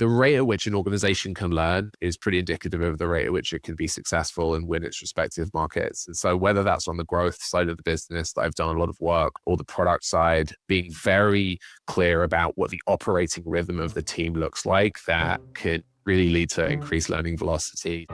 the rate at which an organization can learn is pretty indicative of the rate at which it can be successful and win its respective markets. And so whether that's on the growth side of the business that I've done a lot of work, or the product side, being very clear about what the operating rhythm of the team looks like, that could really lead to increased learning velocity.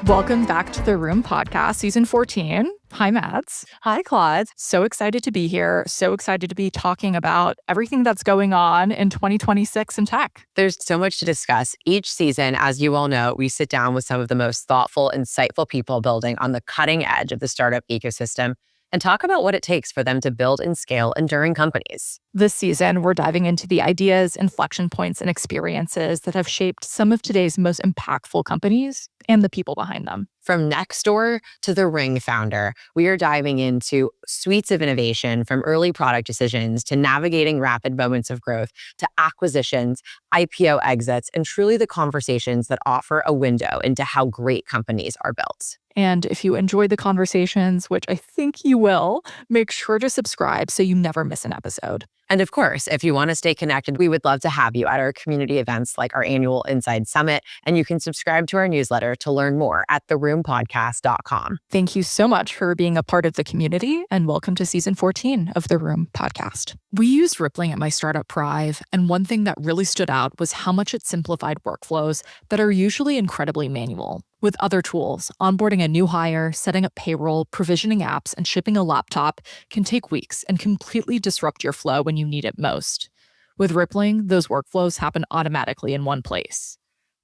Welcome back to The Room podcast, season 14. Hi, Mads. Hi, Claude. So excited to be here. So excited to be talking about everything that's going on in 2026 in tech. There's so much to discuss. Each season, as you all know, we sit down with some of the most thoughtful, insightful people building on the cutting edge of the startup ecosystem and talk about what it takes for them to build and scale enduring companies. This season, we're diving into the ideas, inflection points, and experiences that have shaped some of today's most impactful companies and the people behind them. From Nextdoor to the Ring founder, we are diving into suites of innovation, from early product decisions to navigating rapid moments of growth to acquisitions, IPO exits, and truly the conversations that offer a window into how great companies are built. And if you enjoyed the conversations, which I think you will, make sure to subscribe so you never miss an episode. And of course, if you want to stay connected, we would love to have you at our community events like our annual Inside Summit. And you can subscribe to our newsletter to learn more at theroompodcast.com. Thank you so much for being a part of the community, and welcome to season 14 of The Room podcast. We used Rippling at my startup Prive, and one thing that really stood out was how much it simplified workflows that are usually incredibly manual. With other tools, onboarding a new hire, setting up payroll, provisioning apps, and shipping a laptop can take weeks and completely disrupt your flow when you need it most. With Rippling, those workflows happen automatically in one place.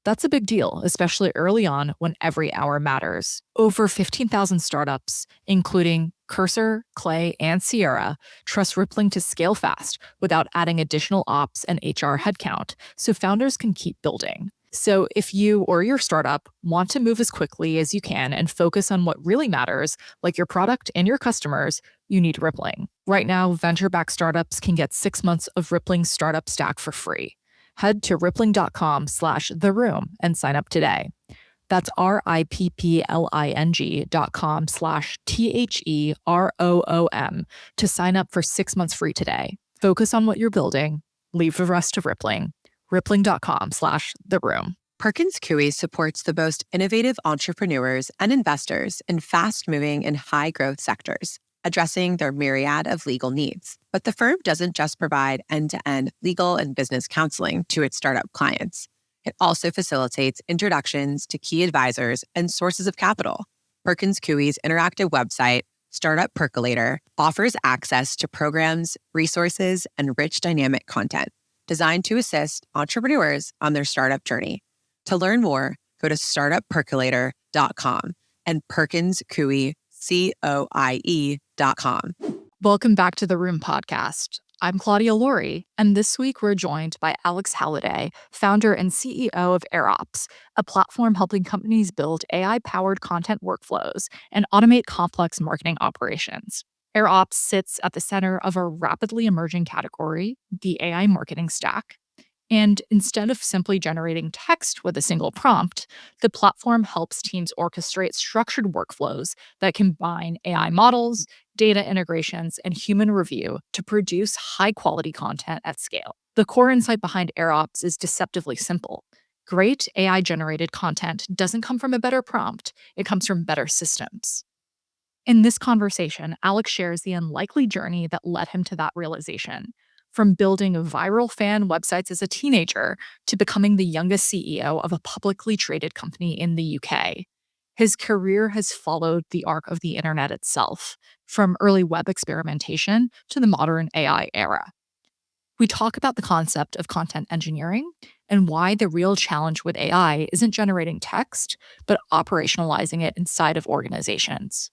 That's a big deal, especially early on when every hour matters. Over 15,000 startups, including Cursor, Clay, and Sierra, trust Rippling to scale fast without adding additional ops and HR headcount, so founders can keep building. So if you or your startup want to move as quickly as you can and focus on what really matters, like your product and your customers, you need Rippling. Right now, venture-backed startups can get 6 months of Rippling Startup Stack for free. Head to rippling.com/theroom and sign up today. That's rippling.com/THEROOM to sign up for 6 months free today. Focus on what you're building. Leave the rest to Rippling. rippling.com/theroom. Perkins Coie supports the most innovative entrepreneurs and investors in fast-moving and high-growth sectors, addressing their myriad of legal needs. But the firm doesn't just provide end-to-end legal and business counseling to its startup clients. It also facilitates introductions to key advisors and sources of capital. Perkins Coie's interactive website, Startup Percolator, offers access to programs, resources, and rich dynamic content designed to assist entrepreneurs on their startup journey. To learn more, go to startuppercolator.com and PerkinsCoie.com. Welcome back to The Room podcast. I'm Claudia Laurie, and this week we're joined by Alex Halliday, founder and CEO of AirOps, a platform helping companies build AI-powered content workflows and automate complex marketing operations. AirOps sits at the center of a rapidly emerging category, the AI marketing stack. And instead of simply generating text with a single prompt, the platform helps teams orchestrate structured workflows that combine AI models, data integrations, and human review to produce high-quality content at scale. The core insight behind AirOps is deceptively simple. Great AI-generated content doesn't come from a better prompt, it comes from better systems. In this conversation, Alex shares the unlikely journey that led him to that realization, from building viral fan websites as a teenager to becoming the youngest CEO of a publicly traded company in the UK. His career has followed the arc of the internet itself, from early web experimentation to the modern AI era. We talk about the concept of content engineering and why the real challenge with AI isn't generating text, but operationalizing it inside of organizations.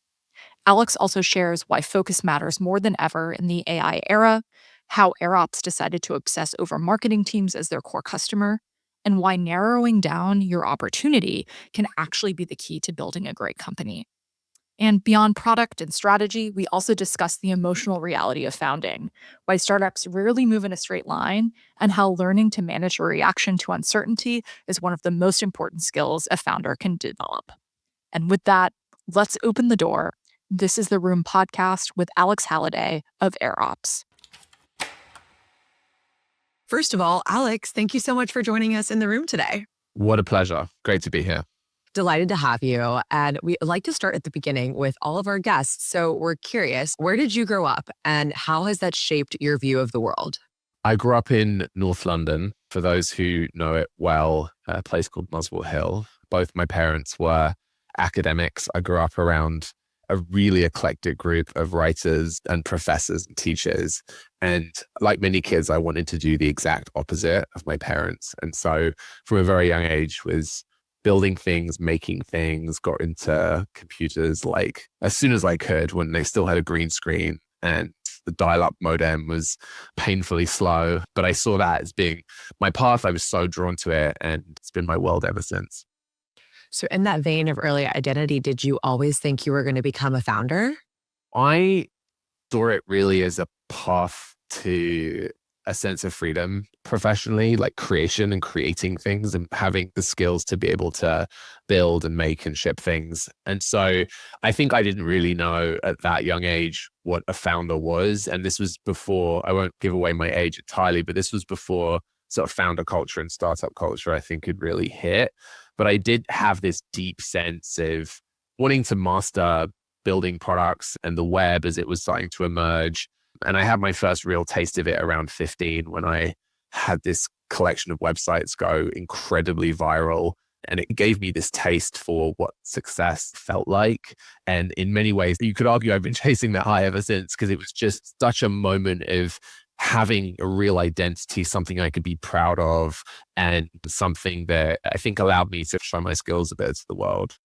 Alex also shares why focus matters more than ever in the AI era, how AirOps decided to obsess over marketing teams as their core customer, and why narrowing down your opportunity can actually be the key to building a great company. And beyond product and strategy, we also discuss the emotional reality of founding, why startups rarely move in a straight line, and how learning to manage a reaction to uncertainty is one of the most important skills a founder can develop. And with that, let's open the door This is the Room podcast with Alex Halliday of AirOps. First of all, Alex, thank you so much for joining us in the room today. What a pleasure. Great to be here. Delighted to have you. And we like to start at the beginning with all of our guests. So we're curious, where did you grow up and how has that shaped your view of the world? I grew up in North London. For those who know it well, a place called Muswell Hill. Both my parents were academics. I grew up around a really eclectic group of writers and professors and teachers. And like many kids, I wanted to do the exact opposite of my parents. And so from a very young age was building things, making things, got into computers like as soon as I could when they still had a green screen and the dial-up modem was painfully slow. But I saw that as being my path. I was so drawn to it and it's been my world ever since. So in that vein of early identity, did you always think you were going to become a founder? I saw it really as a path to a sense of freedom professionally, like creation and creating things and having the skills to be able to build and make and ship things. And so I think I didn't really know at that young age what a founder was. And this was before, I won't give away my age entirely, but this was before sort of founder culture and startup culture, I think, had really hit. But I did have this deep sense of wanting to master building products and the web as it was starting to emerge. And I had my first real taste of it around 15 when I had this collection of websites go incredibly viral. And it gave me this taste for what success felt like. And in many ways, you could argue I've been chasing that high ever since because it was just such a moment of having a real identity, something I could be proud of, and something that I think allowed me to show my skills a bit to the world.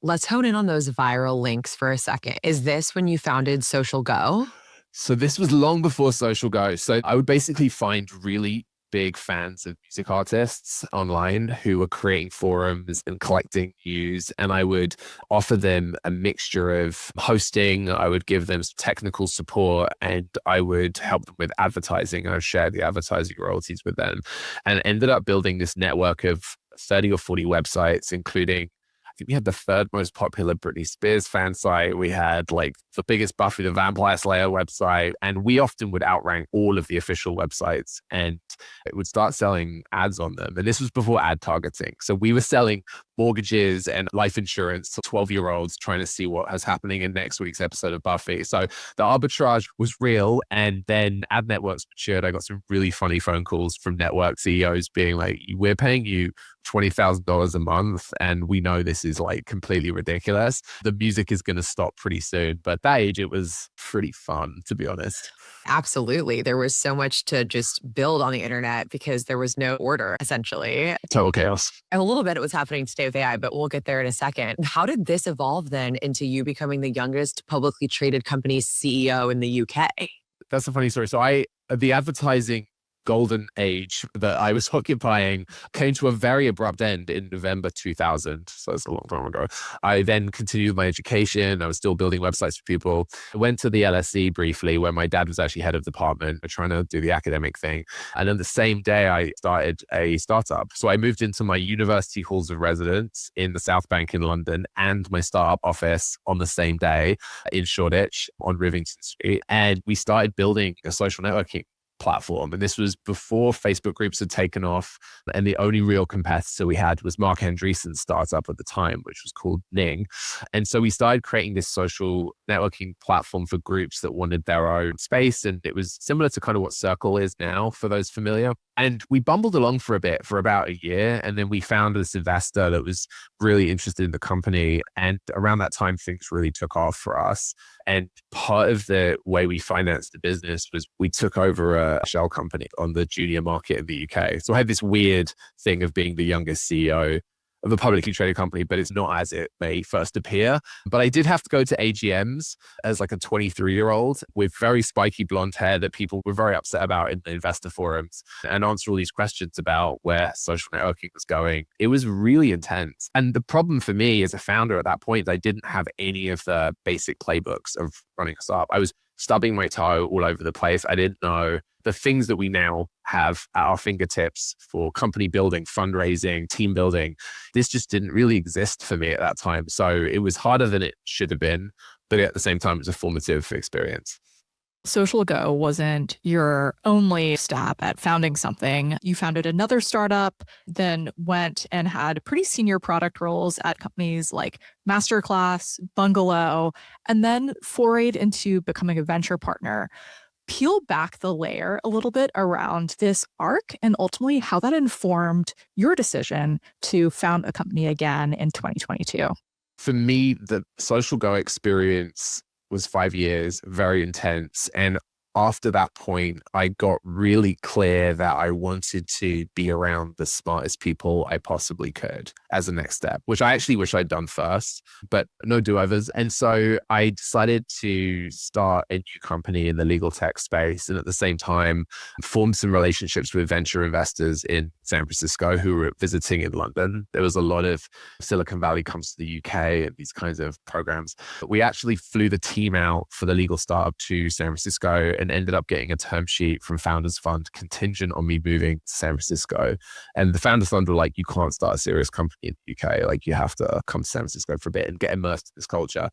Let's hone in on those viral links for a second. Is this when you founded SocialGo? So this was long before SocialGo. So I would basically find really big fans of music artists online who were creating forums and collecting news. And I would offer them a mixture of hosting. I would give them some technical support and I would help them with advertising. I would share the advertising royalties with them and ended up building this network of 30 or 40 websites, including I think we had the third most popular Britney Spears fan site. We had like the biggest Buffy the Vampire Slayer website. And we often would outrank all of the official websites and it would start selling ads on them. And this was before ad targeting. So we were selling mortgages and life insurance to 12-year-olds trying to see what was happening in next week's episode of Buffy. So the arbitrage was real. And then ad networks matured. I got some really funny phone calls from network CEOs being like, we're paying you $20,000 a month. And we know this is like completely ridiculous. The music is going to stop pretty soon. But at that age, it was pretty fun, to be honest. Absolutely. There was so much to just build on the internet because there was no order, essentially. Total chaos. And a little bit it was happening today with AI, but we'll get there in a second. How did this evolve then into you becoming the youngest publicly traded company CEO in the UK? That's a funny story. So the advertising golden age that I was occupying came to a very abrupt end in November 2000. So it's a long time ago. I then continued my education. I was still building websites for people. I went to the LSE briefly where my dad was actually head of department, trying to do the academic thing. And then the same day I started a startup. So I moved into my university halls of residence in the South Bank in London and my startup office on the same day in Shoreditch on Rivington Street. And we started building a social networking platform. And this was before Facebook groups had taken off. And the only real competitor we had was Mark Andreessen's startup at the time, which was called Ning. And so we started creating this social networking platform for groups that wanted their own space. And it was similar to kind of what Circle is now, for those familiar. And we bumbled along for a bit, for about a year. And then we found this investor that was really interested in the company. And around that time, things really took off for us. And part of the way we financed the business was we took over a shell company on the junior market in the UK. So I had this weird thing of being the youngest CEO of a publicly traded company, but it's not as it may first appear. But I did have to go to AGMs as like a 23-year-old with very spiky blonde hair that people were very upset about in the investor forums and answer all these questions about where social networking was going. It was really intense. And the problem for me as a founder at that point, I didn't have any of the basic playbooks of running a startup. I was stubbing my toe all over the place. I didn't know the things that we now have at our fingertips for company building, fundraising, team building. This just didn't really exist for me at that time. So it was harder than it should have been. but at the same time, it's a formative experience. SocialGo wasn't your only step at founding something. You founded another startup, then went and had pretty senior product roles at companies like Masterclass, Bungalow, and then forayed into becoming a venture partner. Peel back the layer a little bit around this arc and ultimately how that informed your decision to found a company again in 2022. For me, the SocialGo experience was 5 years, very intense. And after that point, I got really clear that I wanted to be around the smartest people I possibly could as a next step, which I actually wish I'd done first, but no do-overs. And so I decided to start a new company in the legal tech space. And at the same time, formed some relationships with venture investors in San Francisco who were visiting in London. There was a lot of Silicon Valley comes to the UK and these kinds of programs. But we actually flew the team out for the legal startup to San Francisco and ended up getting a term sheet from Founders Fund contingent on me moving to San Francisco. And the Founders Fund were like, you can't start a serious company in the UK. Like, you have to come to San Francisco for a bit and get immersed in this culture.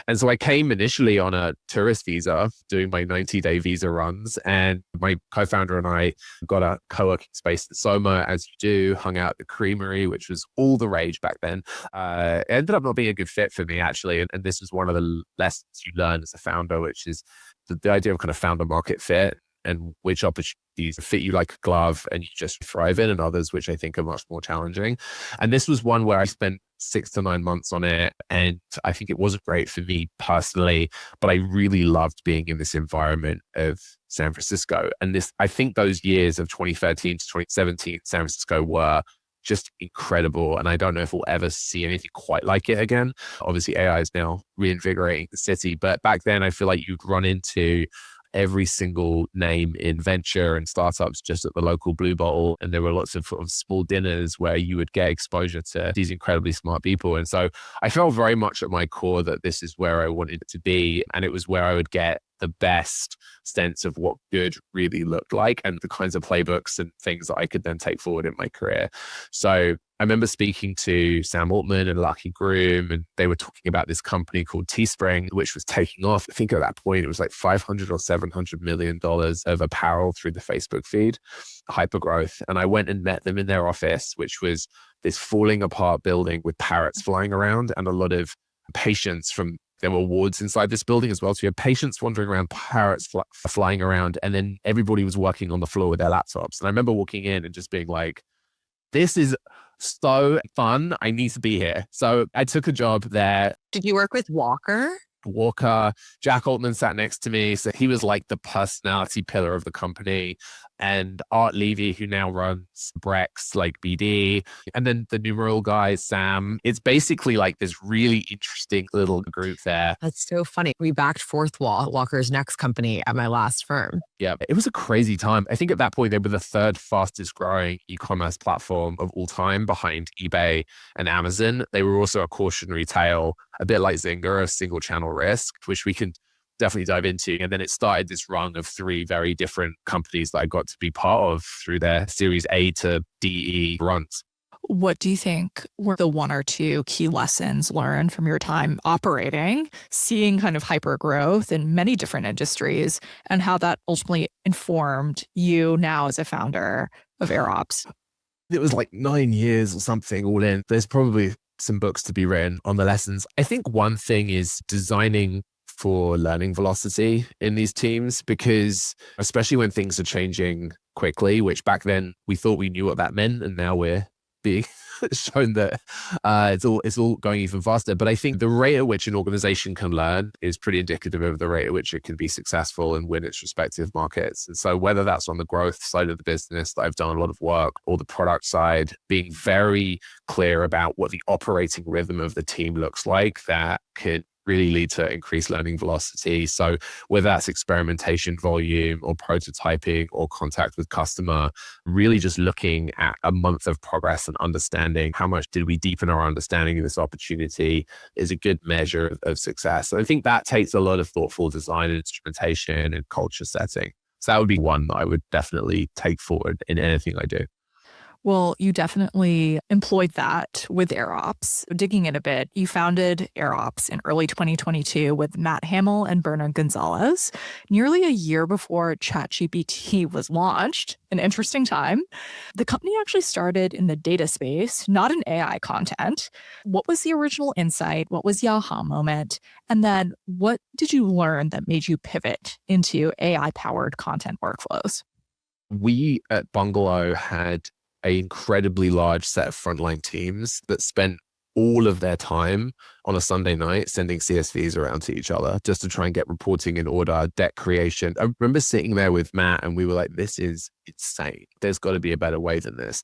And so I came initially on a tourist visa, doing my 90-day visa runs. And my co-founder and I got a co-working space in Soma, as you do, hung out at the Creamery, which was all the rage back then. It ended up not being a good fit for me, actually. And this is one of the lessons you learn as a founder, which is the idea of kind of founder market fit and which opportunities fit you like a glove and you just thrive in, and others which I think are much more challenging. And this was one where I spent 6 to 9 months on it. And I think it wasn't great for me personally, but I really loved being in this environment of San Francisco. And I think those years of 2013 to 2017, San Francisco were just incredible. And I don't know if we'll ever see anything quite like it again. Obviously, AI is now reinvigorating the city. But back then, I feel like you'd run into every single name in venture and startups just at the local Blue Bottle. And there were lots of sort of small dinners where you would get exposure to these incredibly smart people. And so I felt very much at my core that this is where I wanted to be. And it was where I would get the best sense of what good really looked like and the kinds of playbooks and things that I could then take forward in my career. So I remember speaking to Sam Altman and Lucky Groom, and they were talking about this company called Teespring, which was taking off. I think at that point, it was like $500 or $700 million of apparel through the Facebook feed, hypergrowth. And I went and met them in their office, which was this falling apart building with parrots flying around and a lot of patients from there were wards inside this building as well. So you had patients wandering around, parrots flying around, and then everybody was working on the floor with their laptops. And I remember walking in and just being like, this is so fun. I need to be here. So I took a job there. Did you work with Walker? Jack Altman sat next to me. So he was like the personality pillar of the company. And Art Levy, who now runs Brex, like BD. And then the numeral guy, Sam. It's basically like this really interesting little group there. That's so funny. We backed Fourth Wall, Walker's next company, at my last firm. Yeah, it was a crazy time. I think at that point, they were the third fastest growing e-commerce platform of all time behind eBay and Amazon. They were also a cautionary tale, a bit like Zynga, a single channel risk, which we can definitely dive into. And then it started this run of 3 very different companies that I got to be part of through their Series A to DE runs. What do you think were the 1 or 2 key lessons learned from your time operating, seeing kind of hyper growth in many different industries, and how that ultimately informed you now as a founder of AirOps? It was like 9 years or something all in. There's probably some books to be written on the lessons. I think one thing is designing for learning velocity in these teams, because especially when things are changing quickly, which back then we thought we knew what that meant, and now we're being shown that it's all going even faster. But I think the rate at which an organization can learn is pretty indicative of the rate at which it can be successful and win its respective markets. And so whether that's on the growth side of the business that I've done a lot of work, or the product side, being very clear about what the operating rhythm of the team looks like, that could really lead to increased learning velocity. So whether that's experimentation volume or prototyping or contact with customer, really just looking at a month of progress and understanding how much did we deepen our understanding of this opportunity is a good measure of success. So I think that takes a lot of thoughtful design and instrumentation and culture setting. So that would be one that I would definitely take forward in anything I do. Well, you definitely employed that with AirOps. Digging in a bit, you founded AirOps in early 2022 with Matt Hamill and Bernard Gonzalez, nearly a year before ChatGPT was launched. An interesting time. The company actually started in the data space, not in AI content. What was the original insight? What was the aha moment? And then what did you learn that made you pivot into AI-powered content workflows? We at Bungalow had an incredibly large set of frontline teams that spent all of their time on a Sunday night sending CSVs around to each other just to try and get reporting in order, deck creation. I remember sitting there with Matt and we were like, this is insane. There's got to be a better way than this.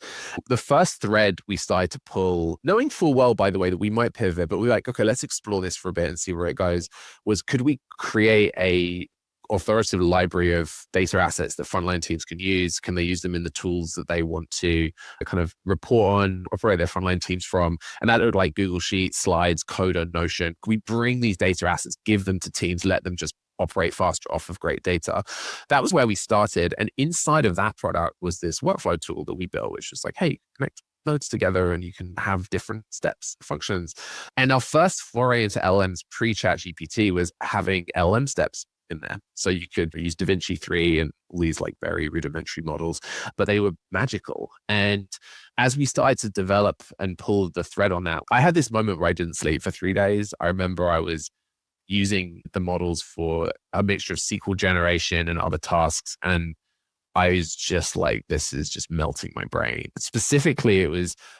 The first thread we started to pull, knowing full well, by the way, that we might pivot, but we were like, okay, let's explore this for a bit and see where it goes, was could we create a authoritative library of data assets that frontline teams can use? Can they use them in the tools that they want to kind of report on, operate their frontline teams from? And that looked like Google Sheets, Slides, Coda, Notion. Can we bring these data assets, give them to teams, let them just operate faster off of great data? That was where we started. And inside of that product was this workflow tool that we built, which was like, hey, connect nodes together and you can have different steps, functions. And our first foray into LLMs pre-ChatGPT was having LLM steps in there. So you could use DaVinci 3 and all these like very rudimentary models, but they were magical. And as we started to develop and pull the thread on that, I had this moment where I didn't sleep for 3 days. I remember I was using the models for a mixture of SQL generation and other tasks. And I was just like, this is just melting my brain. Specifically,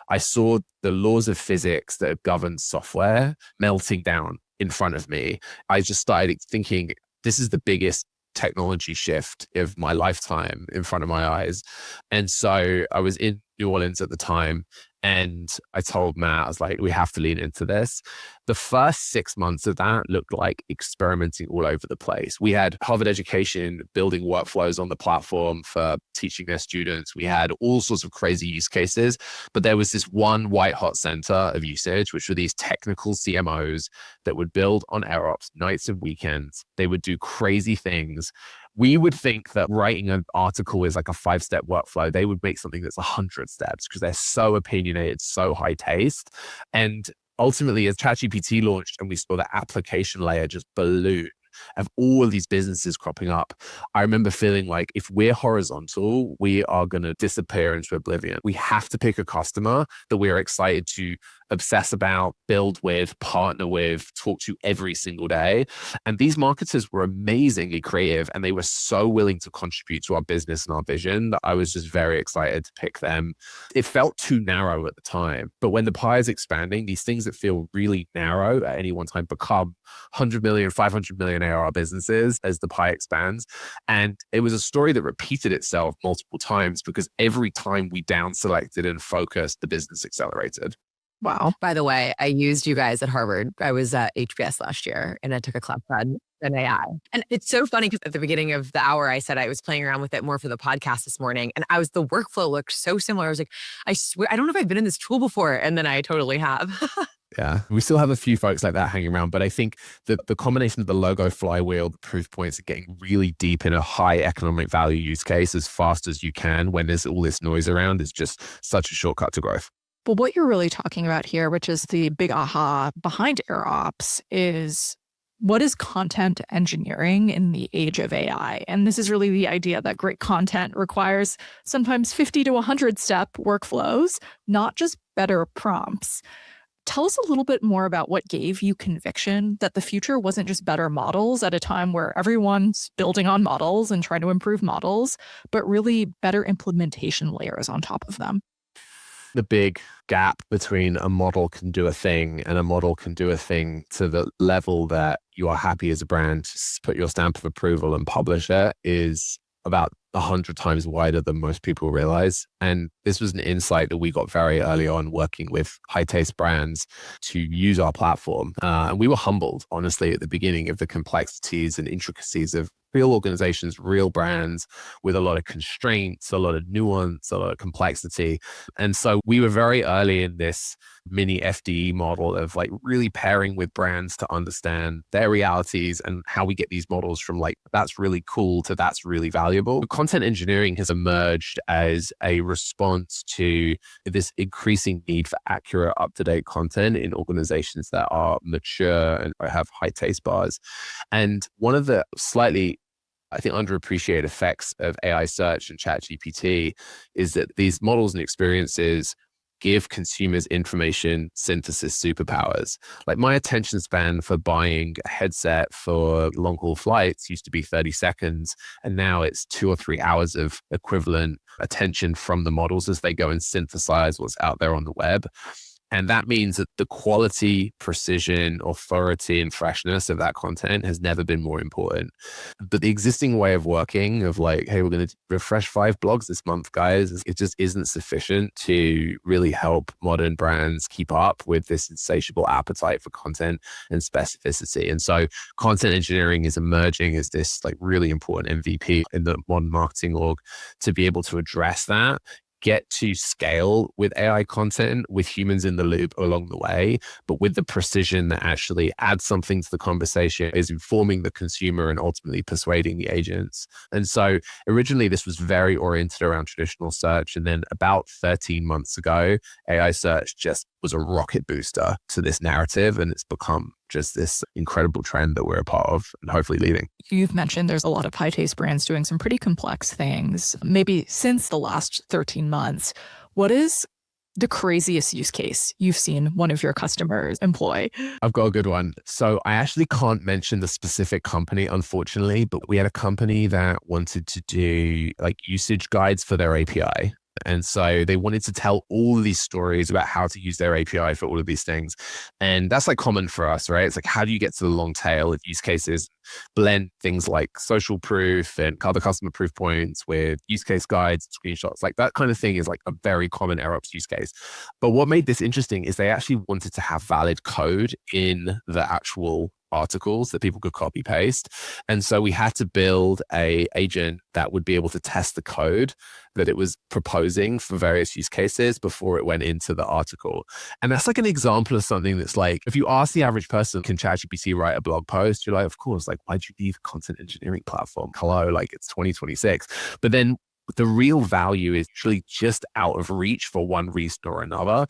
I saw the laws of physics that govern software melting down in front of me. I just started thinking, this is the biggest technology shift of my lifetime in front of my eyes. And so I was in New Orleans at the time and I told Matt, I was like, we have to lean into this. The first 6 months of that looked like experimenting all over the place. We had Harvard Education building workflows on the platform for teaching their students. We had all sorts of crazy use cases, but there was this one white hot center of usage, which were these technical CMOs that would build on AirOps nights and weekends. They would do crazy things. We would think that writing an article is like a 5-step workflow. They would make something that's 100 steps because they're so opinionated, so high taste. And ultimately, as ChatGPT launched and we saw the application layer just balloon of all of these businesses cropping up, I remember feeling like if we're horizontal, we are going to disappear into oblivion. We have to pick a customer that we're excited to obsess about, build with, partner with, talk to every single day. And these marketers were amazingly creative and they were so willing to contribute to our business and our vision that I was just very excited to pick them. It felt too narrow at the time, but when the pie is expanding, these things that feel really narrow at any one time become 100 million, 500 million ARR businesses as the pie expands. And it was a story that repeated itself multiple times because every time we down selected and focused, the business accelerated. Wow. By the way, I used you guys at Harvard. I was at HBS last year and I took a class on AI. And it's so funny because at the beginning of the hour, I said I was playing around with it more for the podcast this morning. And the workflow looked so similar. I was like, I swear, I don't know if I've been in this tool before. And then I totally have. Yeah, we still have a few folks like that hanging around, but I think the combination of the logo flywheel, the proof points, and getting really deep in a high economic value use case as fast as you can when there's all this noise around is just such a shortcut to growth. But what you're really talking about here, which is the big aha behind AirOps, is what is content engineering in the age of AI? And this is really the idea that great content requires sometimes 50 to 100 step workflows, not just better prompts. Tell us a little bit more about what gave you conviction that the future wasn't just better models at a time where everyone's building on models and trying to improve models, but really better implementation layers on top of them. The big gap between a model can do a thing and a model can do a thing to the level that you are happy as a brand to put your stamp of approval and publish it is about 100 times wider than most people realize. And this was an insight that we got very early on working with high taste brands to use our platform. And we were humbled, honestly, at the beginning of the complexities and intricacies of real organizations, real brands with a lot of constraints, a lot of nuance, a lot of complexity. And so we were very early in this mini FDE model of like really pairing with brands to understand their realities and how we get these models from like, that's really cool to that's really valuable. Content engineering has emerged as a response to this increasing need for accurate, up-to-date content in organizations that are mature and have high taste bars. And one of the slightly, I think, underappreciated effects of AI search and ChatGPT is that these models and experiences give consumers information synthesis superpowers. Like my attention span for buying a headset for long haul flights used to be 30 seconds. And now it's 2 or 3 hours of equivalent attention from the models as they go and synthesize what's out there on the web. And that means that the quality, precision, authority, and freshness of that content has never been more important. But the existing way of working of like, hey, we're going to refresh 5 blogs this month, guys, it just isn't sufficient to really help modern brands keep up with this insatiable appetite for content and specificity. And so content engineering is emerging as this like really important MVP in the modern marketing org to be able to address that, get to scale with AI content with humans in the loop along the way, but with the precision that actually adds something to the conversation, is informing the consumer and ultimately persuading the agents. And so originally this was very oriented around traditional search. And then about 13 months ago, AI search just was a rocket booster to this narrative. And it's become just this incredible trend that we're a part of and hopefully leading. You've mentioned there's a lot of high taste brands doing some pretty complex things. Maybe since the last 13 months, what is the craziest use case you've seen one of your customers employ? I've got a good one. So I actually can't mention the specific company, unfortunately, but we had a company that wanted to do like usage guides for their API. And so they wanted to tell all of these stories about how to use their API for all of these things. And that's like common for us, right? It's like, how do you get to the long tail of use cases, blend things like social proof and other customer proof points with use case guides, screenshots, like that kind of thing is like a very common AirOps use case. But what made this interesting is they actually wanted to have valid code in the actual articles that people could copy paste. And so we had to build a agent that would be able to test the code that it was proposing for various use cases before it went into the article. And that's like an example of something that's like, if you ask the average person, can ChatGPT write a blog post? You're like, of course, like, why'd you need a content engineering platform? Hello, like it's 2026. But then the real value is actually just out of reach for one reason or another.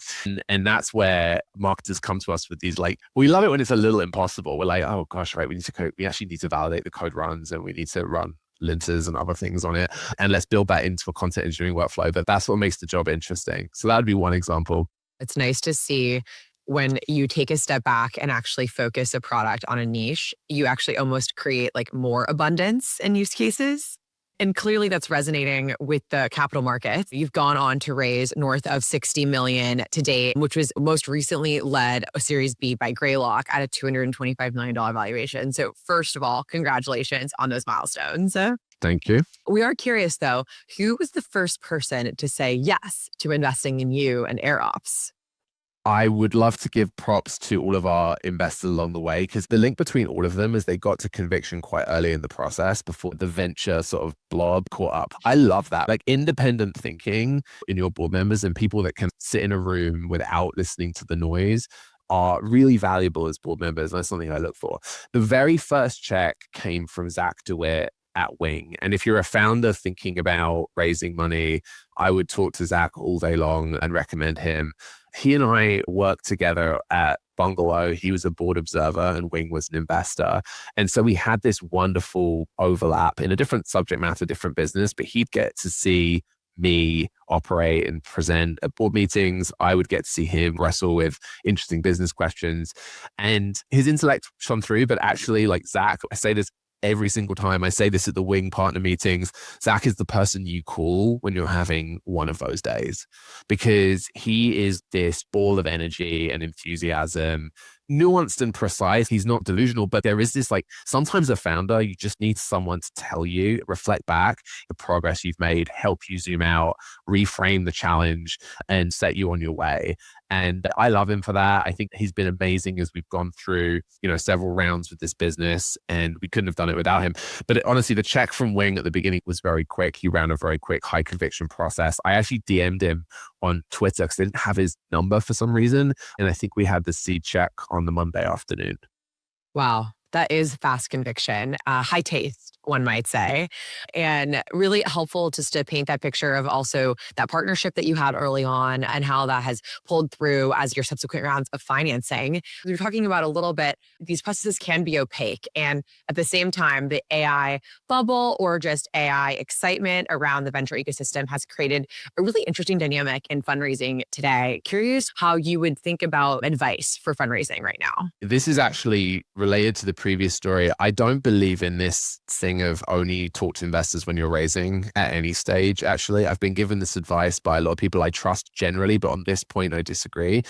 And that's where marketers come to us with these like, we love it when it's a little impossible. We're like, oh gosh, right, we actually need to validate the code runs and we need to run linters and other things on it. And let's build that into a content engineering workflow. But that's what makes the job interesting. So that would be one example. It's nice to see when you take a step back and actually focus a product on a niche, you actually almost create like more abundance in use cases. And clearly that's resonating with the capital markets. You've gone on to raise north of 60 million to date, which was most recently led a Series B by Greylock at a $225 million valuation. So first of all, congratulations on those milestones. Thank you. We are curious though, who was the first person to say yes to investing in you and AirOps? I would love to give props to all of our investors along the way, because the link between all of them is they got to conviction quite early in the process before the venture sort of blob caught up. I love that. Like independent thinking in your board members and people that can sit in a room without listening to the noise are really valuable as board members. And that's something I look for. The very first check came from Zach DeWitt at Wing. And if you're a founder thinking about raising money, I would talk to Zach all day long and recommend him. He and I worked together at Bungalow. He was a board observer and Wing was an investor. And so we had this wonderful overlap in a different subject matter, different business, but he'd get to see me operate and present at board meetings. I would get to see him wrestle with interesting business questions, and his intellect shone through. But actually, like Zach, I say this every single time. I say this at the Wing partner meetings. Zach is the person you call when you're having one of those days, because he is this ball of energy and enthusiasm, nuanced and precise. He's not delusional, but there is this like, sometimes a founder, you just need someone to tell you, reflect back the progress you've made, help you zoom out, reframe the challenge and set you on your way. And I love him for that. I think he's been amazing as we've gone through, several rounds with this business, and we couldn't have done it without him. But honestly, the check from Wing at the beginning was very quick. He ran a very quick high conviction process. I actually DM'd him on Twitter because I didn't have his number for some reason. And I think we had the seed check on the Monday afternoon. Wow. That is fast conviction, high taste, one might say, and really helpful just to paint that picture of also that partnership that you had early on and how that has pulled through as your subsequent rounds of financing. We were talking about a little bit, these processes can be opaque. And at the same time, the AI bubble or just AI excitement around the venture ecosystem has created a really interesting dynamic in fundraising today. Curious how you would think about advice for fundraising right now. This is actually related to the previous story. I don't believe in this thing of only talk to investors when you're raising at any stage. Actually, I've been given this advice by a lot of people I trust generally, but on this point, I disagree.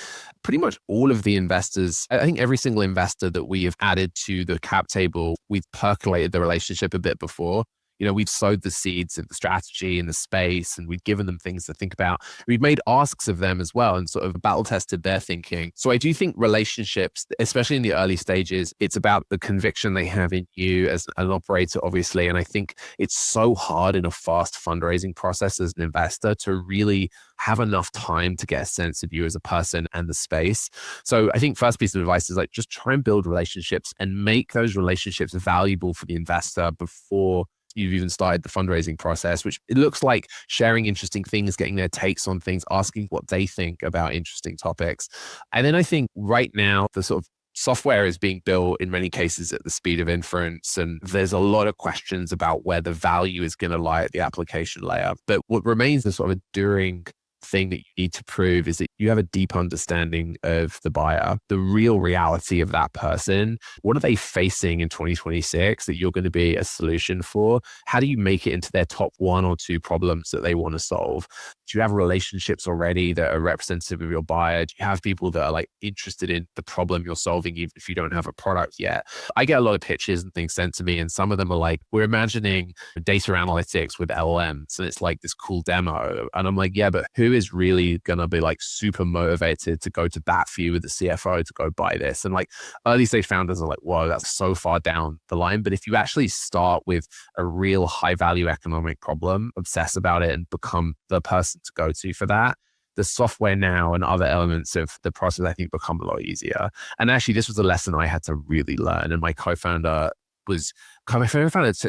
Pretty much all of the investors, I think every single investor that we have added to the cap table, we've percolated the relationship a bit before. We've sowed the seeds of the strategy and the space, and we've given them things to think about. We've made asks of them as well and sort of battle tested their thinking. So I do think relationships, especially in the early stages, it's about the conviction they have in you as an operator, obviously. And I think it's so hard in a fast fundraising process as an investor to really have enough time to get a sense of you as a person and the space. So I think first piece of advice is just try and build relationships and make those relationships valuable for the investor before you've even started the fundraising process, which it looks like sharing interesting things, getting their takes on things, asking what they think about interesting topics. And then I think right now, the sort of software is being built in many cases at the speed of inference. And there's a lot of questions about where the value is going to lie at the application layer. But what remains the sort of enduring thing that you need to prove is that you have a deep understanding of the buyer, the real reality of that person. What are they facing in 2026 that you're going to be a solution for? How do you make it into their top one or two problems that they want to solve? Do you have relationships already that are representative of your buyer? Do you have people that are interested in the problem you're solving, even if you don't have a product yet? I get a lot of pitches and things sent to me, and some of them are we're imagining data analytics with LLMs, and it's this cool demo. And I'm yeah, but who is really going to be super motivated to go to bat for you with the CFO to go buy this? And early stage founders are whoa, that's so far down the line. But if you actually start with a real high value economic problem, obsess about it and become the person to go to for that, the software now and other elements of the process, I think, become a lot easier. And actually, this was a lesson I had to really learn. And my co-founder it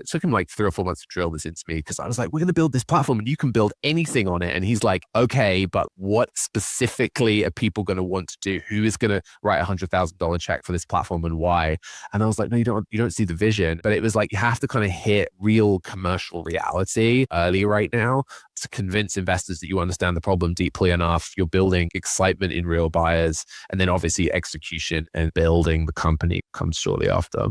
took him 3 or 4 months to drill this into me, because I was we're going to build this platform and you can build anything on it. And he's okay, but what specifically are people going to want to do? Who is going to write $100,000 check for this platform and why? And I was no, you don't see the vision. But it was you have to kind of hit real commercial reality early right now to convince investors that you understand the problem deeply enough. You're building excitement in real buyers, and then obviously execution and building the company comes shortly after.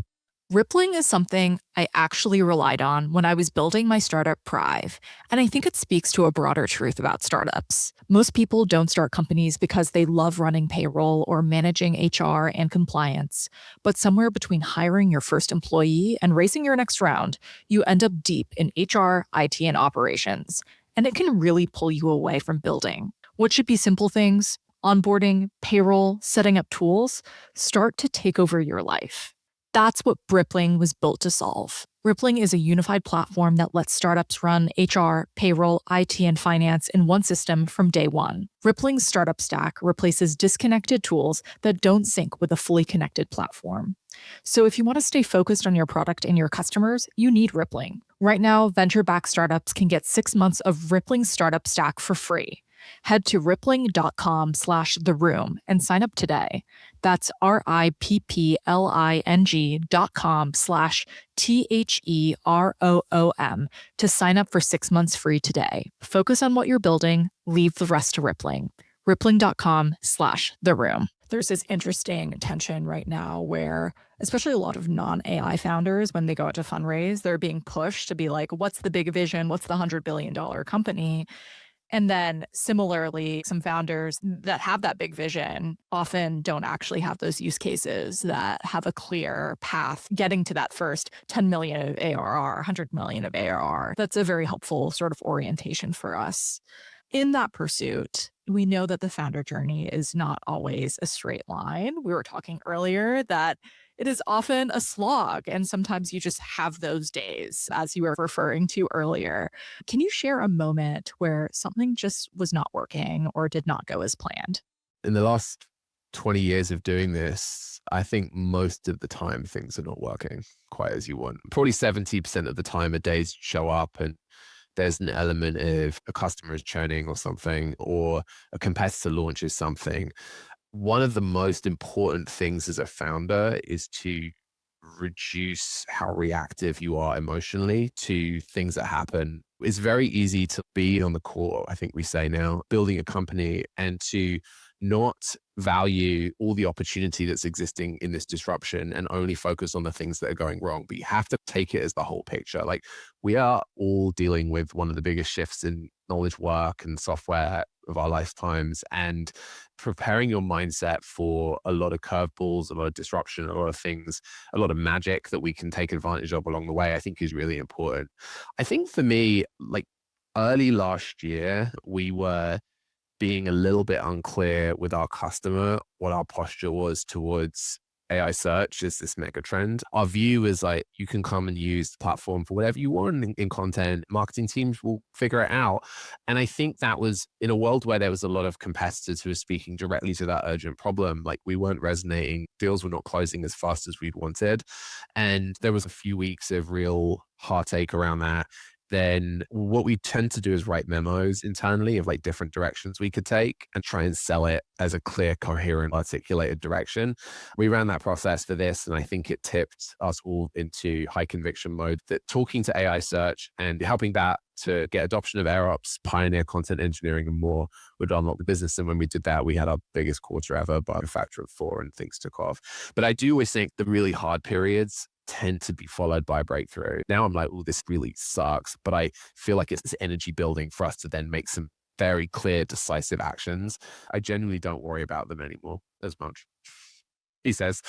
Rippling is something I actually relied on when I was building my startup Prive, and I think it speaks to a broader truth about startups. Most people don't start companies because they love running payroll or managing HR and compliance, but somewhere between hiring your first employee and raising your next round, you end up deep in HR, IT, and operations, and it can really pull you away from building. What should be simple things, onboarding, payroll, setting up tools, start to take over your life. That's what Rippling was built to solve. Rippling is a unified platform that lets startups run HR, payroll, IT, and finance in one system from day one. Rippling's startup stack replaces disconnected tools that don't sync with a fully connected platform. So if you want to stay focused on your product and your customers, you need Rippling. Right now, venture-backed startups can get 6 months of Rippling's startup stack for free. Head to rippling.com/theroom and sign up today. That's rippling.com/THEROOM to sign up for 6 months free today. Focus on what you're building, leave the rest to Rippling. rippling.com/theroom. There's this interesting tension right now where, especially a lot of non-AI founders, when they go out to fundraise, they're being pushed to be what's the big vision? What's the $100 billion company? And then similarly, some founders that have that big vision often don't actually have those use cases that have a clear path getting to that first 10 million of ARR, 100 million of ARR. That's a very helpful sort of orientation for us. In that pursuit, We know that the founder journey is not always a straight line. We were talking earlier that it is often a slog, and sometimes you just have those days, as you were referring to earlier. Can you share a moment where something just was not working or did not go as planned? In the last 20 years of doing this, I think most of the time things are not working quite as you want. Probably 70% of the time, a days show up and there's an element of a customer is churning or something, or a competitor launches something. One of the most important things as a founder is to reduce how reactive you are emotionally to things that happen. It's very easy to be on the core, I think we say now, building a company and to not value all the opportunity that's existing in this disruption and only focus on the things that are going wrong. But you have to take it as the whole picture. Like, we are all dealing with one of the biggest shifts in knowledge work and software of our lifetimes, and preparing your mindset for a lot of curveballs, a lot of disruption, a lot of things, a lot of magic that we can take advantage of along the way, I think is really important. I think for me, like early last year, we were being a little bit unclear with our customer what our posture was towards AI search as this mega trend. Our view is like, you can come and use the platform for whatever you want in content. Marketing teams will figure it out. And I think that was in a world where there was a lot of competitors who were speaking directly to that urgent problem. Like, we weren't resonating. Deals were not closing as fast as we'd wanted. And there was a few weeks of real heartache around that. Then what we tend to do is write memos internally of like different directions we could take and try and sell it as a clear, coherent, articulated direction. We ran that process for this, and I think it tipped us all into high conviction mode that talking to AI search and helping that to get adoption of AirOps, pioneer content engineering and more would unlock the business. And when we did that, we had our biggest quarter ever by a factor of 4 and things took off. But I do always think the really hard periods tend to be followed by a breakthrough. Now I'm like, oh, this really sucks. But I feel like it's this energy building for us to then make some very clear, decisive actions. I genuinely don't worry about them anymore as much. He says.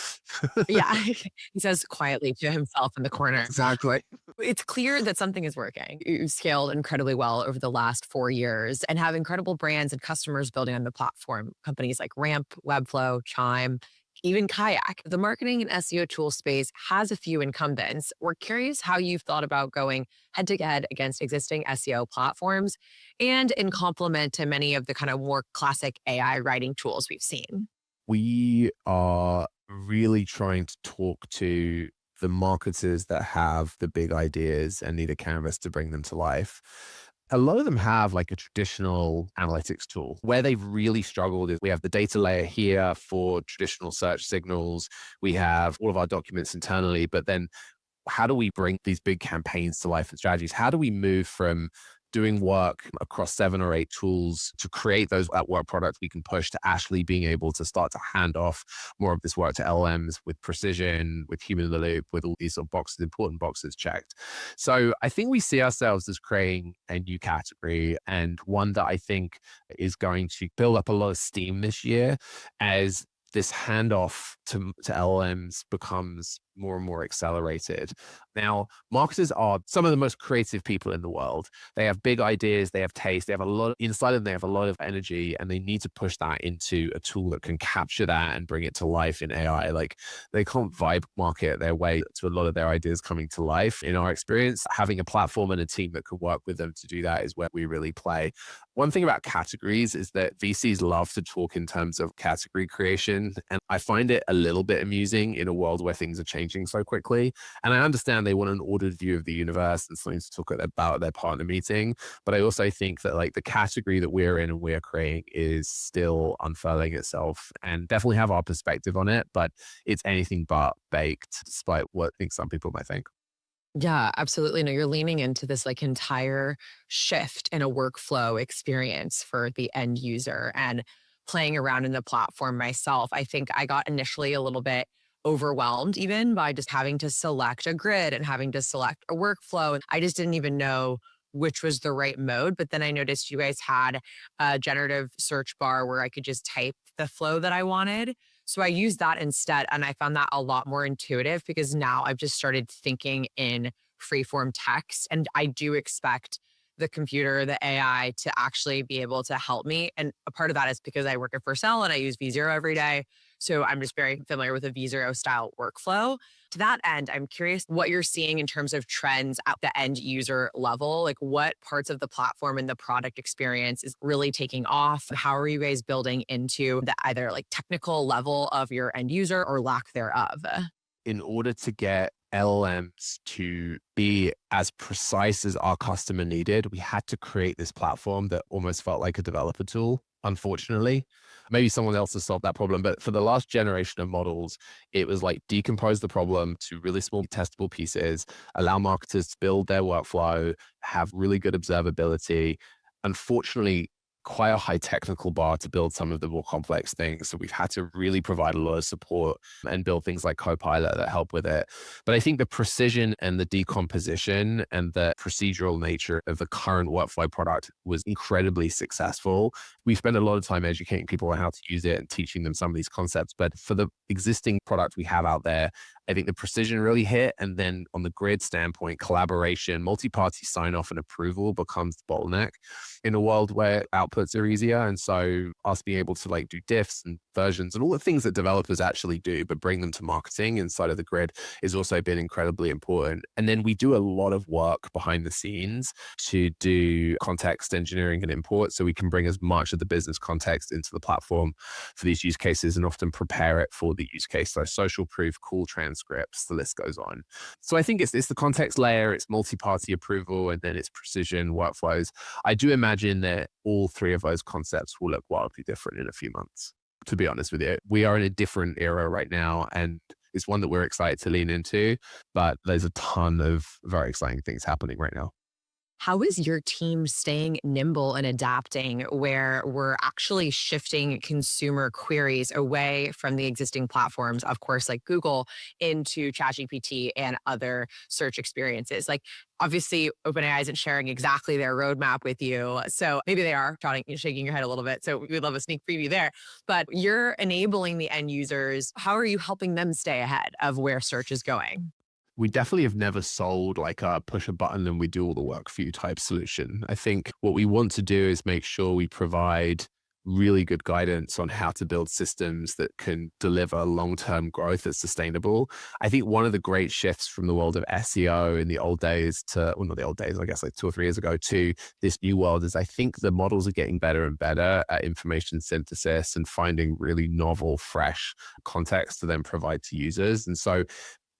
Yeah, he says quietly to himself in the corner. Exactly. It's clear that something is working. You've scaled incredibly well over the last 4 years and have incredible brands and customers building on the platform. Companies like Ramp, Webflow, Chime, even Kayak. The marketing and SEO tool space has a few incumbents. We're curious how you've thought about going head to head against existing SEO platforms and in complement to many of the kind of more classic AI writing tools we've seen. We are really trying to talk to the marketers that have the big ideas and need a canvas to bring them to life. A lot of them have like a traditional analytics tool. Where they've really struggled is we have the data layer here for traditional search signals. We have all of our documents internally, but then how do we bring these big campaigns to life and strategies? How do we move from doing work across 7 or 8 tools to create those at work products we can push to actually being able to start to hand off more of this work to LLMs with precision, with human in the loop, with all these sort of boxes, important boxes checked. So I think we see ourselves as creating a new category, and one that I think is going to build up a lot of steam this year as this handoff to LLMs becomes more and more accelerated. Now, marketers are some of the most creative people in the world. They have big ideas, they have taste, they have a lot inside them, they have a lot of energy, and they need to push that into a tool that can capture that and bring it to life in AI. Like, they can't vibe market their way to a lot of their ideas coming to life. In our experience, having a platform and a team that can work with them to do that is where we really play. One thing about categories is that VCs love to talk in terms of category creation. And I find it a little bit amusing in a world where things are changing so quickly. And I understand they want an ordered view of the universe and something to talk about at their partner meeting. But I also think that like the category that we're in and we're creating is still unfurling itself, and definitely have our perspective on it, but it's anything but baked, despite what I think some people might think. Yeah, absolutely. No, you're leaning into this like entire shift in a workflow experience for the end user and playing around in the platform myself. I think I got initially a little bit overwhelmed even by just having to select a grid and having to select a workflow. I just didn't even know which was the right mode. But then I noticed you guys had a generative search bar where I could just type the flow that I wanted. So I used that instead. And I found that a lot more intuitive because now I've just started thinking in freeform text. And I do expect the computer, the AI to actually be able to help me. And a part of that is because I work at Fircell and I use V0 every day. So I'm just very familiar with a V0 style workflow. To that end, I'm curious what you're seeing in terms of trends at the end user level. Like what parts of the platform and the product experience is really taking off? How are you guys building into the either like technical level of your end user or lack thereof? In order to get LLMs to be as precise as our customer needed, we had to create this platform that almost felt like a developer tool. Unfortunately, maybe someone else has solved that problem. But for the last generation of models, it was like decompose the problem to really small testable pieces, allow marketers to build their workflow, have really good observability. Unfortunately, quite a high technical bar to build some of the more complex things. So we've had to really provide a lot of support and build things like Copilot that help with it. But I think the precision and the decomposition and the procedural nature of the current workflow product was incredibly successful. We spend a lot of time educating people on how to use it and teaching them some of these concepts. But for the existing product we have out there, I think the precision really hit. And then on the grid standpoint, collaboration, multi-party sign-off and approval becomes the bottleneck in a world where outputs are easier. And so us being able to like do diffs and versions and all the things that developers actually do, but bring them to marketing inside of the grid has also been incredibly important. And then we do a lot of work behind the scenes to do context engineering and import. So we can bring as much of the business context into the platform for these use cases and often prepare it for the use case. So social proof, call transcripts, the list goes on. So I think it's the context layer, it's multi-party approval, and then it's precision workflows. I do imagine that all three of those concepts will look wildly different in a few months. To be honest with you, we are in a different era right now, and it's one that we're excited to lean into, but there's a ton of very exciting things happening right now. How is your team staying nimble and adapting where we're actually shifting consumer queries away from the existing platforms, of course, like Google, into ChatGPT and other search experiences? Like, obviously, OpenAI isn't sharing exactly their roadmap with you. So maybe they are shaking your head a little bit. So we would love a sneak preview there. But you're enabling the end users. How are you helping them stay ahead of where search is going? We definitely have never sold like a push a button and we do all the work for you type solution. I think what we want to do is make sure we provide really good guidance on how to build systems that can deliver long-term growth that's sustainable. I think one of the great shifts from the world of SEO in the old days to, well, not the old days, I guess like 2 or 3 years ago, to this new world is I think the models are getting better and better at information synthesis and finding really novel, fresh context to then provide to users. And so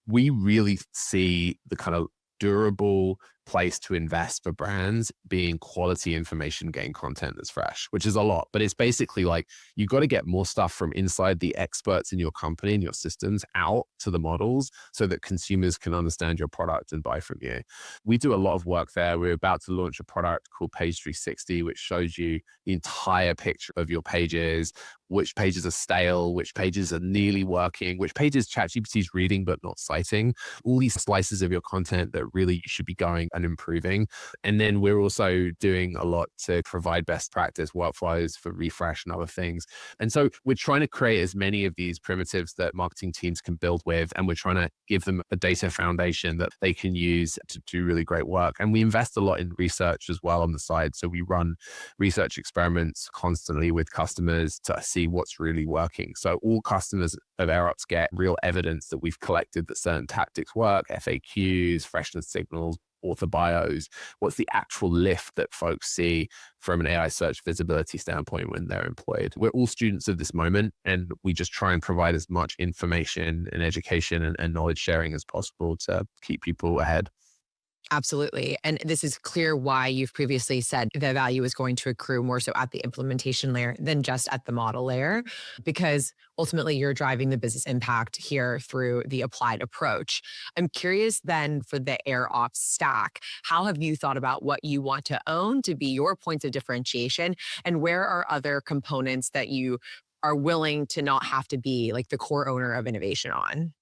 we really see the kind of durable place to invest for brands being quality information gain content that's fresh, which is a lot. But it's basically like you got to get more stuff from inside the experts in your company and your systems out to the models so that consumers can understand your product and buy from you. We do a lot of work there. We're about to launch a product called Page 360, which shows you the entire picture of your pages, which pages are stale, which pages are nearly working, which pages ChatGPT is reading but not citing, all these slices of your content that really you should be going and improving. And then we're also doing a lot to provide best practice workflows for refresh and other things. And so we're trying to create as many of these primitives that marketing teams can build with, and we're trying to give them a data foundation that they can use to do really great work. And we invest a lot in research as well on the side. So we run research experiments constantly with customers to see what's really working. So all customers of AirOps get real evidence that we've collected that certain tactics work, FAQs, freshness signals, author bios. What's the actual lift that folks see from an AI search visibility standpoint when they're employed? We're all students of this moment, and we just try and provide as much information and education and knowledge sharing as possible to keep people ahead. Absolutely. And this is clear why you've previously said the value is going to accrue more so at the implementation layer than just at the model layer, because ultimately you're driving the business impact here through the applied approach. I'm curious then for the AirOps stack, how have you thought about what you want to own to be your points of differentiation, and where are other components that you are willing to not have to be like the core owner of innovation on?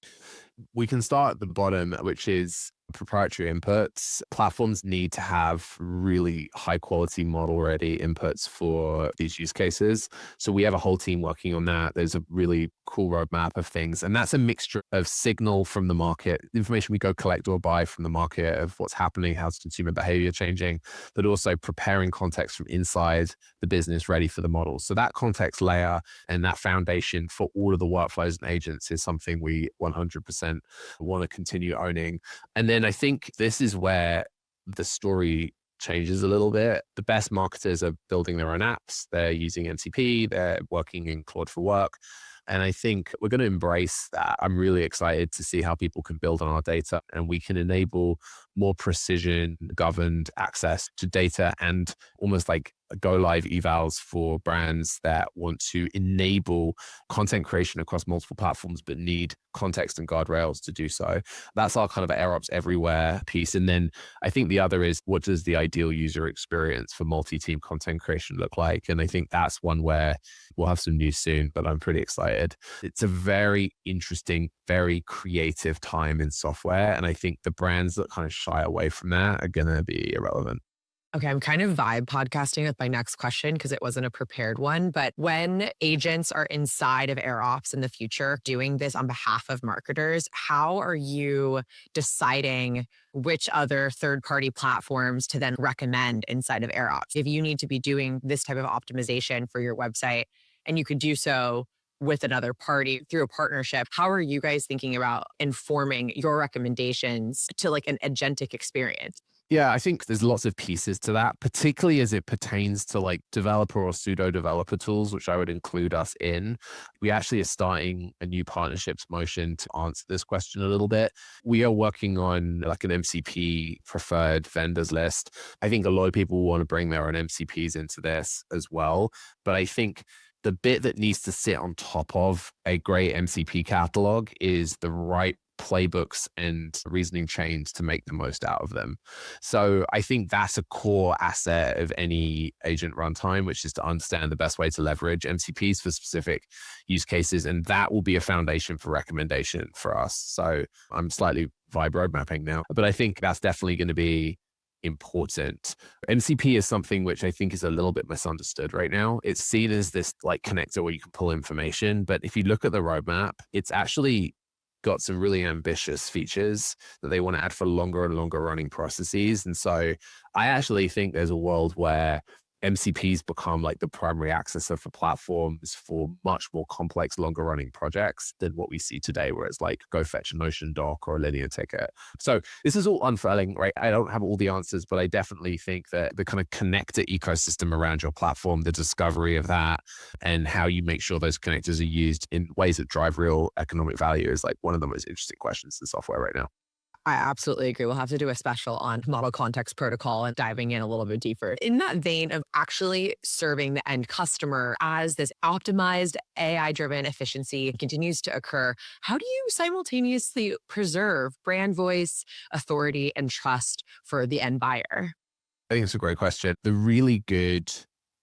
We can start at the bottom, which is proprietary inputs. Platforms need to have really high quality model ready inputs for these use cases. So we have a whole team working on that. There's a really cool roadmap of things. And that's a mixture of signal from the market, information we go collect or buy from the market of what's happening, how's consumer behavior changing, but also preparing context from inside the business ready for the models. So that context layer and that foundation for all of the workflows and agents is something we 100% want to continue owning. And then I think this is where the story changes a little bit. The best marketers are building their own apps. They're using MCP. They're working in Claude for Work. And I think we're going to embrace that. I'm really excited to see how people can build on our data and we can enable more precision governed access to data and almost like go live evals for brands that want to enable content creation across multiple platforms, but need context and guardrails to do so. That's our kind of AirOps everywhere piece. And then I think the other is, what does the ideal user experience for multi-team content creation look like? And I think that's one where we'll have some news soon, but I'm pretty excited. It's a very interesting, very creative time in software. And I think the brands that kind of shy away from that are going to be irrelevant. Okay, I'm kind of vibe podcasting with my next question because it wasn't a prepared one. But when agents are inside of AirOps in the future doing this on behalf of marketers, how are you deciding which other third-party platforms to then recommend inside of AirOps? If you need to be doing this type of optimization for your website and you could do so with another party through a partnership, how are you guys thinking about informing your recommendations to like an agentic experience? Yeah, I think there's lots of pieces to that, particularly as it pertains to like developer or pseudo developer tools, which I would include us in. We actually are starting a new partnerships motion to answer this question a little bit. We are working on like an MCP preferred vendors list. I think a lot of people want to bring their own MCPs into this as well. But I think the bit that needs to sit on top of a great MCP catalog is the right playbooks and reasoning chains to make the most out of them. So I think that's a core asset of any agent runtime, which is to understand the best way to leverage MCPs for specific use cases. And that will be a foundation for recommendation for us. So I'm slightly vibe road mapping now, but I think that's definitely going to be important. MCP is something which I think is a little bit misunderstood right now. It's seen as this like connector where you can pull information, but if you look at the roadmap, it's actually got some really ambitious features that they want to add for longer and longer running processes. And so I actually think there's a world where MCPs become like the primary accessor for platforms for much more complex, longer running projects than what we see today, where it's like go fetch a Notion doc or a linear ticket. So this is all unfurling, right? I don't have all the answers, but I definitely think that the kind of connector ecosystem around your platform, the discovery of that and how you make sure those connectors are used in ways that drive real economic value is like one of the most interesting questions in software right now. I absolutely agree. We'll have to do a special on model context protocol and diving in a little bit deeper. In that vein of actually serving the end customer as this optimized AI-driven efficiency continues to occur, how do you simultaneously preserve brand voice, authority, and trust for the end buyer? I think it's a great question. The really good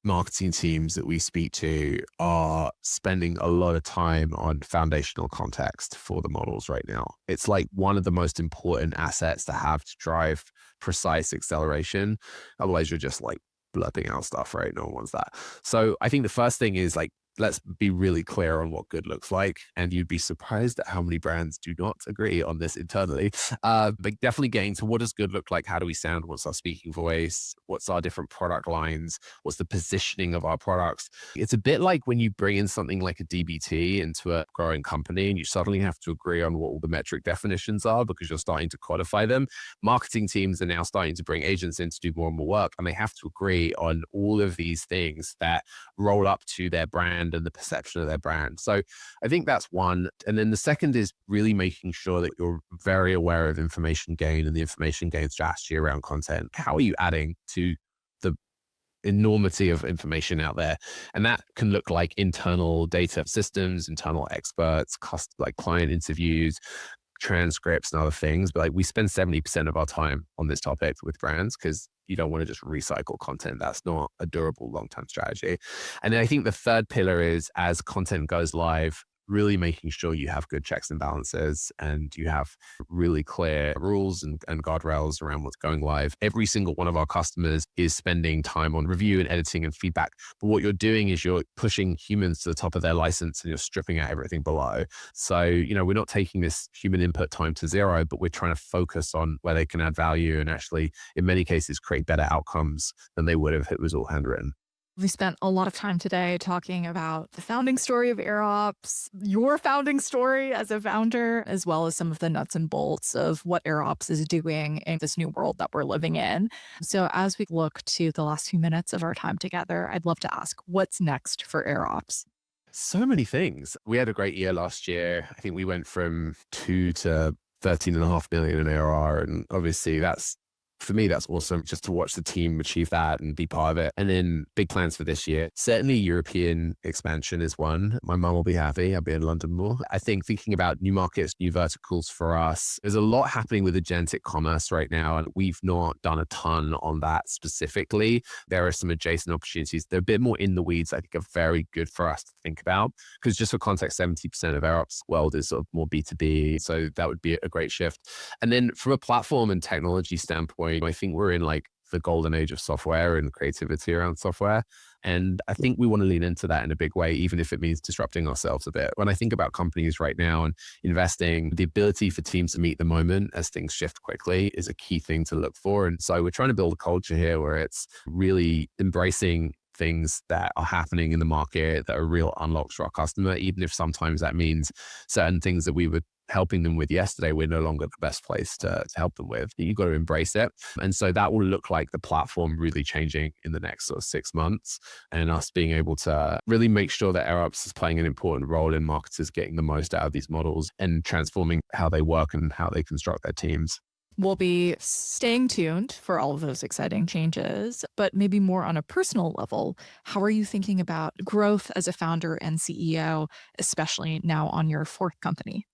marketing teams that we speak to are spending a lot of time on foundational context for the models right now. It's like one of the most important assets to have to drive precise acceleration. Otherwise, you're just like blurting out stuff, right? No one wants that. So I think the first thing is like, let's be really clear on what good looks like. And you'd be surprised at how many brands do not agree on this internally. But definitely getting to what does good look like? How do we sound? What's our speaking voice? What's our different product lines? What's the positioning of our products? It's a bit like when you bring in something like a DBT into a growing company and you suddenly have to agree on what all the metric definitions are because you're starting to codify them. Marketing teams are now starting to bring agents in to do more and more work, and they have to agree on all of these things that roll up to their brand and the perception of their brand. So I think that's one. And then the second is really making sure that you're very aware of information gain and the information gain strategy around content. How are you adding to the enormity of information out there? And that can look like internal data systems, internal experts, like client interviews, transcripts and other things. But like we spend 70% of our time on this topic with brands because you don't want to just recycle content. That's not a durable long-term strategy. And then I think the third pillar is as content goes live, really making sure you have good checks and balances and you have really clear rules and guardrails around what's going live. Every single one of our customers is spending time on review and editing and feedback. But what you're doing is you're pushing humans to the top of their license and you're stripping out everything below. So, we're not taking this human input time to zero, but we're trying to focus on where they can add value and actually, in many cases, create better outcomes than they would if it was all handwritten. We spent a lot of time today talking about the founding story of AirOps, your founding story as a founder, as well as some of the nuts and bolts of what AirOps is doing in this new world that we're living in. So as we look to the last few minutes of our time together, I'd love to ask, what's next for AirOps? So many things. We had a great year last year. I think we went from 2 to 13.5 million in ARR. And obviously for me, that's awesome just to watch the team achieve that and be part of it. And then big plans for this year. Certainly European expansion is one. My mum will be happy. I'll be in London more. I think thinking about new markets, new verticals for us, there's a lot happening with agentic commerce right now. And we've not done a ton on that specifically. There are some adjacent opportunities. They're a bit more in the weeds. I think are very good for us to think about because just for context, 70% of AirOps world is sort of more B2B. So that would be a great shift. And then from a platform and technology standpoint, I think we're in like the golden age of software and creativity around software. And I think we want to lean into that in a big way, even if it means disrupting ourselves a bit. When I think about companies right now and investing, the ability for teams to meet the moment as things shift quickly is a key thing to look for. And so we're trying to build a culture here where it's really embracing things that are happening in the market that are real unlocks for our customer, even if sometimes that means certain things that we were helping them with yesterday, we're no longer the best place to help them with. You've got to embrace it. And so that will look like the platform really changing in the next sort of 6 months and us being able to really make sure that AirOps is playing an important role in marketers getting the most out of these models and transforming how they work and how they construct their teams. We'll be staying tuned for all of those exciting changes, but maybe more on a personal level. How are you thinking about growth as a founder and CEO, especially now on your fourth company?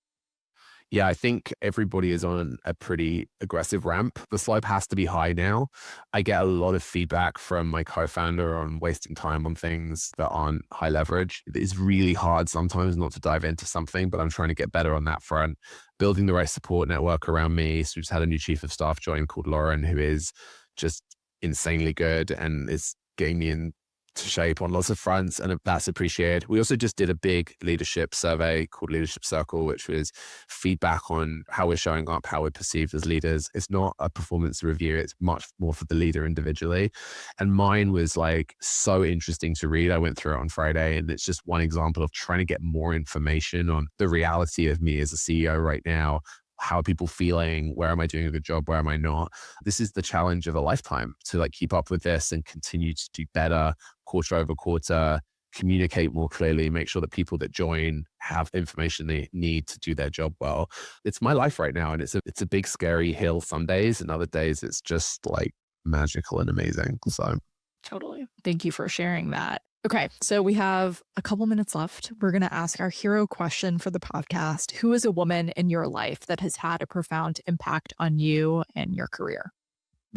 Yeah, I think everybody is on a pretty aggressive ramp. The slope has to be high now. I get a lot of feedback from my co-founder on wasting time on things that aren't high leverage. It is really hard sometimes not to dive into something, but I'm trying to get better on that front. Building the right support network around me. So we just had a new chief of staff join called Lauren, who is just insanely good and is getting me in to shape on lots of fronts, and that's appreciated. We also just did a big leadership survey called Leadership Circle, which was feedback on how we're showing up, how we're perceived as leaders. It's not a performance review. It's much more for the leader individually. And mine was like so interesting to read. I went through it on Friday, and it's just one example of trying to get more information on the reality of me as a CEO right now. How are people feeling? Where am I doing a good job? Where am I not? This is the challenge of a lifetime to like keep up with this and continue to do better quarter over quarter, communicate more clearly, make sure that people that join have information they need to do their job well. It's my life right now. And it's a big, scary hill some days, and other days it's just like magical and amazing. So totally. Thank you for sharing that. Okay, so we have a couple minutes left. We're going to ask our hero question for the podcast. Who is a woman in your life that has had a profound impact on you and your career?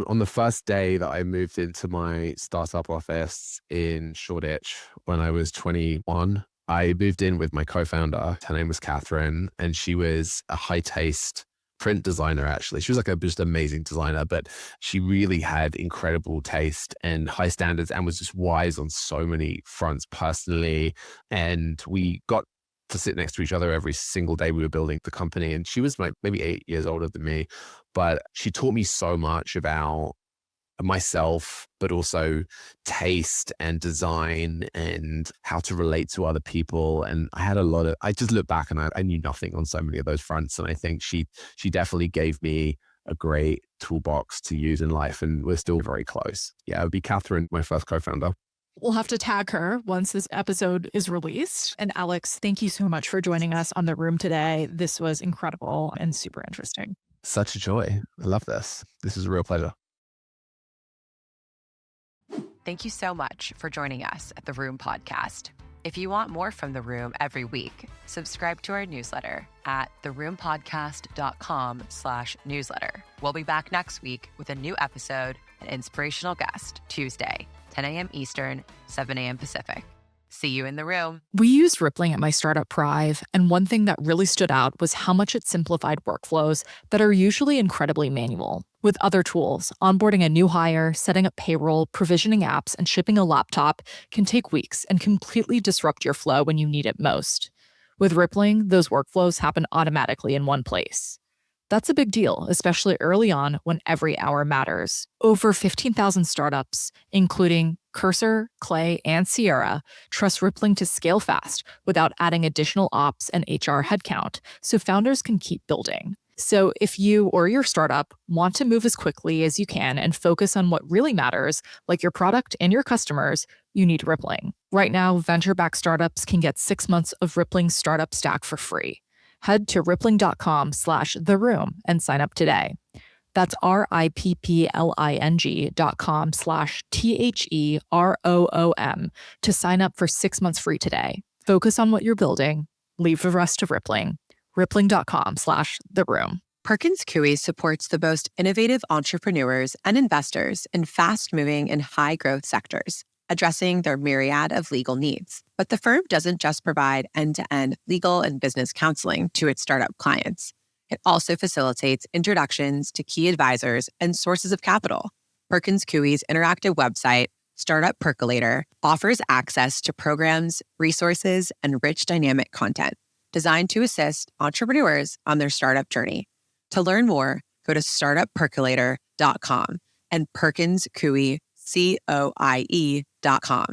On the first day that I moved into my startup office in Shoreditch when I was 21, I moved in with my co-founder. Her name was Catherine, and she was a high taste print designer, actually. She was like a just amazing designer, but she really had incredible taste and high standards and was just wise on so many fronts personally. And we got to sit next to each other every single day we were building the company. And she was like maybe 8 years older than me, but she taught me so much about myself, but also taste and design and how to relate to other people. And I had I just look back and I knew nothing on so many of those fronts. And I think she definitely gave me a great toolbox to use in life. And we're still very close. Yeah, it would be Catherine, my first co-founder. We'll have to tag her once this episode is released. And Alex, thank you so much for joining us on The Room today. This was incredible and super interesting. Such a joy. I love this. This is a real pleasure. Thank you so much for joining us at The Room podcast. If you want more from The Room every week, subscribe to our newsletter at theroompodcast.com/newsletter. We'll be back next week with a new episode and inspirational guest Tuesday, 10 a.m. Eastern, 7 a.m. Pacific. See you in the room. We used Rippling at my startup Prive, and one thing that really stood out was how much it simplified workflows that are usually incredibly manual. With other tools, onboarding a new hire, setting up payroll, provisioning apps, and shipping a laptop can take weeks and completely disrupt your flow when you need it most. With Rippling, those workflows happen automatically in one place. That's a big deal, especially early on when every hour matters. Over 15,000 startups, including Cursor, Clay, and Sierra, trust Rippling to scale fast without adding additional ops and HR headcount, so founders can keep building. So if you or your startup want to move as quickly as you can and focus on what really matters, like your product and your customers, you need Rippling. Right now, venture-backed startups can get 6 months of Rippling's startup stack for free. Head to rippling.com/theroom and sign up today. That's rippling.com/THEROOM to sign up for 6 months free today. Focus on what you're building. Leave the rest to Rippling. rippling.com/theroom. Perkins Coie supports the most innovative entrepreneurs and investors in fast-moving and high-growth sectors, addressing their myriad of legal needs. But the firm doesn't just provide end-to-end legal and business counseling to its startup clients. It also facilitates introductions to key advisors and sources of capital. Perkins Coie's interactive website, Startup Percolator, offers access to programs, resources, and rich dynamic content designed to assist entrepreneurs on their startup journey. To learn more, go to startuppercolator.com and Perkins Coie, COIE.com.